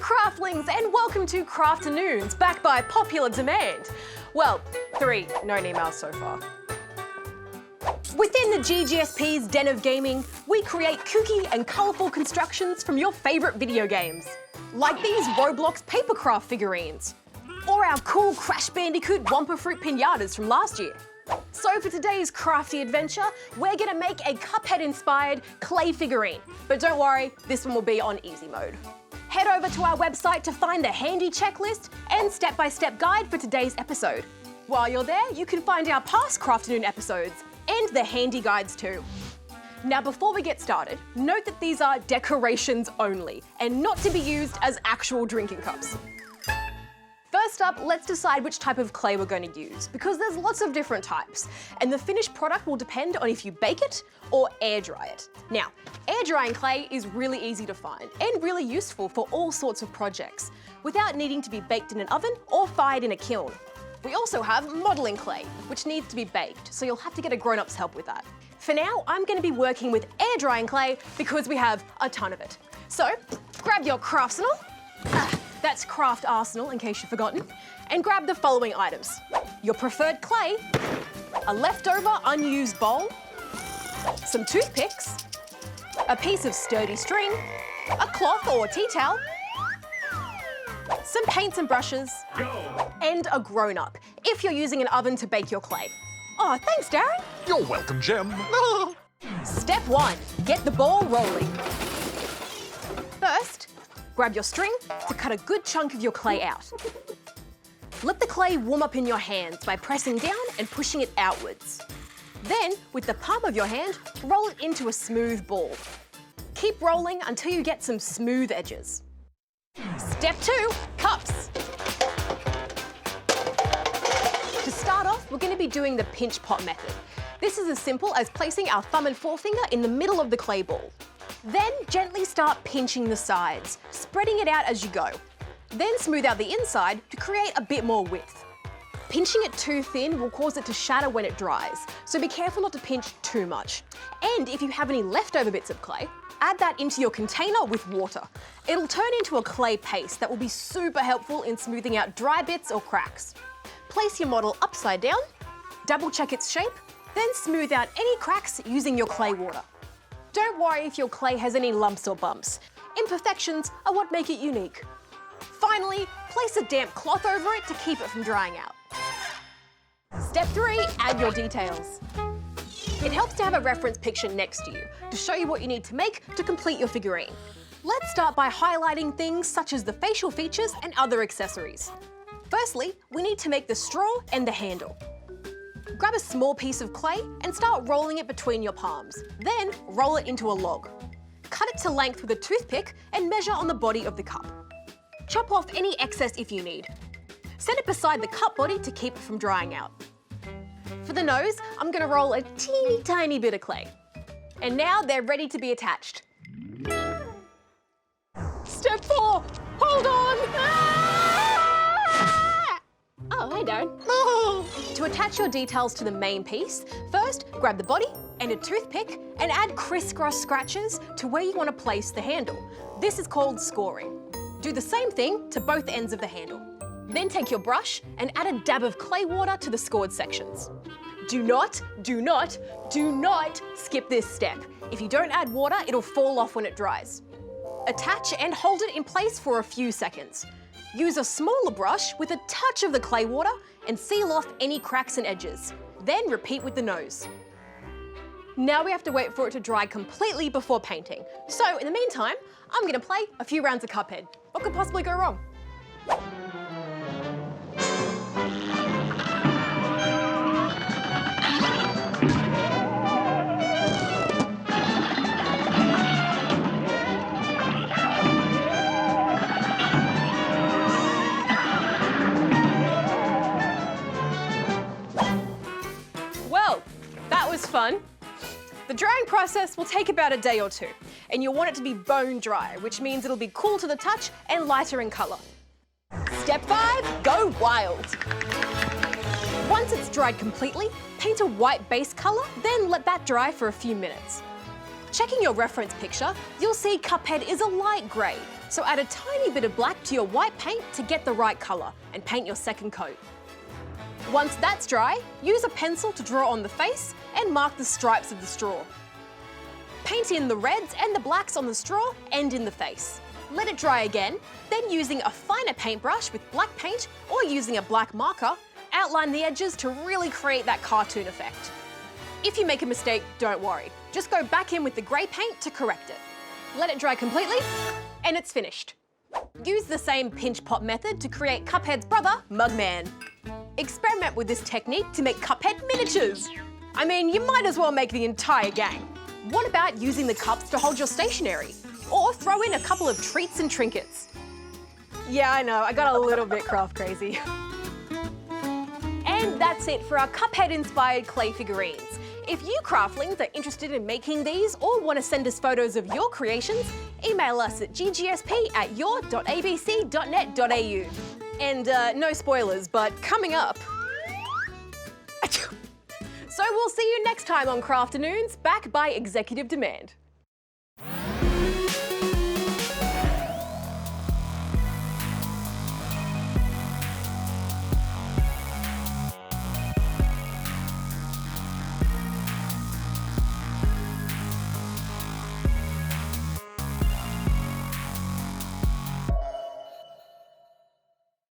Craftlings, and welcome to Crafternoons, backed by popular demand. Well, 3 known emails so far. Within the GGSP's den of gaming, we create kooky and colourful constructions from your favourite video games. Like these Roblox papercraft figurines. Or our cool Crash Bandicoot Wumpa Fruit pinatas from last year. So for today's crafty adventure, we're gonna make a Cuphead-inspired clay figurine. But don't worry, this one will be on easy mode. Head over to our website to find the handy checklist and step-by-step guide for today's episode. While you're there, you can find our past Crafternoon episodes and the handy guides too. Now before we get started, note that these are decorations only and not to be used as actual drinking cups. First up, let's decide which type of clay we're going to use, because there's lots of different types, and the finished product will depend on if you bake it or air dry it. Now, air drying clay is really easy to find and really useful for all sorts of projects, without needing to be baked in an oven or fired in a kiln. We also have modelling clay, which needs to be baked, so you'll have to get a grown-up's help with that. For now, I'm going to be working with air drying clay because we have a ton of it. So, grab your craftsarsenal. That's craft arsenal, in case you've forgotten. And grab the following items. Your preferred clay, a leftover unused bowl, some toothpicks, a piece of sturdy string, a cloth or tea towel, some paints and brushes, and a grown-up, if you're using an oven to bake your clay. Oh, thanks, Darren. You're welcome, Jim. Step 1, get the ball rolling. First, grab your string to cut a good chunk of your clay out. Let the clay warm up in your hands by pressing down and pushing it outwards. Then, with the palm of your hand, roll it into a smooth ball. Keep rolling until you get some smooth edges. Step 2, cups. To start off, we're going to be doing the pinch pot method. This is as simple as placing our thumb and forefinger in the middle of the clay ball. Then gently start pinching the sides, spreading it out as you go. Then smooth out the inside to create a bit more width. Pinching it too thin will cause it to shatter when it dries, so be careful not to pinch too much. And if you have any leftover bits of clay, add that into your container with water. It'll turn into a clay paste that will be super helpful in smoothing out dry bits or cracks. Place your model upside down, double check its shape, then smooth out any cracks using your clay water. Don't worry if your clay has any lumps or bumps. Imperfections are what make it unique. Finally, place a damp cloth over it to keep it from drying out. Step 3, add your details. It helps to have a reference picture next to you to show you what you need to make to complete your figurine. Let's start by highlighting things such as the facial features and other accessories. Firstly, we need to make the straw and the handle. Grab a small piece of clay and start rolling it between your palms. Then roll it into a log. Cut it to length with a toothpick and measure on the body of the cup. Chop off any excess if you need. Set it beside the cup body to keep it from drying out. For the nose, I'm going to roll a teeny tiny bit of clay. And now they're ready to be attached. Step 4, hold on! Oh, hey, Darren. To attach your details to the main piece, first grab the body and a toothpick and add crisscross scratches to where you want to place the handle. This is called scoring. Do the same thing to both ends of the handle. Then take your brush and add a dab of clay water to the scored sections. Do not skip this step. If you don't add water, it'll fall off when it dries. Attach and hold it in place for a few seconds. Use a smaller brush with a touch of the clay water and seal off any cracks and edges. Then repeat with the nose. Now we have to wait for it to dry completely before painting. So in the meantime, I'm going to play a few rounds of Cuphead. What could possibly go wrong? Well, that was fun. The drying process will take about a day or 2, and you'll want it to be bone dry, which means it'll be cool to the touch and lighter in colour. Step 5, go wild. Once it's dried completely, paint a white base colour, then let that dry for a few minutes. Checking your reference picture, you'll see Cuphead is a light grey, So add a tiny bit of black to your white paint to get the right colour and paint your second coat. Once that's dry, use a pencil to draw on the face and mark the stripes of the straw. Paint in the reds and the blacks on the straw and in the face. Let it dry again, then using a finer paintbrush with black paint or using a black marker, outline the edges to really create that cartoon effect. If you make a mistake, don't worry. Just go back in with the grey paint to correct it. Let it dry completely, and it's finished. Use the same pinch pot method to create Cuphead's brother, Mugman. Experiment with this technique to make Cuphead miniatures. I mean, you might as well make the entire gang. What about using the cups to hold your stationery? Or throw in a couple of treats and trinkets. Yeah, I know, I got a little bit craft crazy. And that's it for our Cuphead-inspired clay figurines. If you craftlings are interested in making these or want to send us photos of your creations, email us at ggsp@your.abc.net.au. And no spoilers, but coming up... So we'll see you next time on Crafternoons, back by executive demand.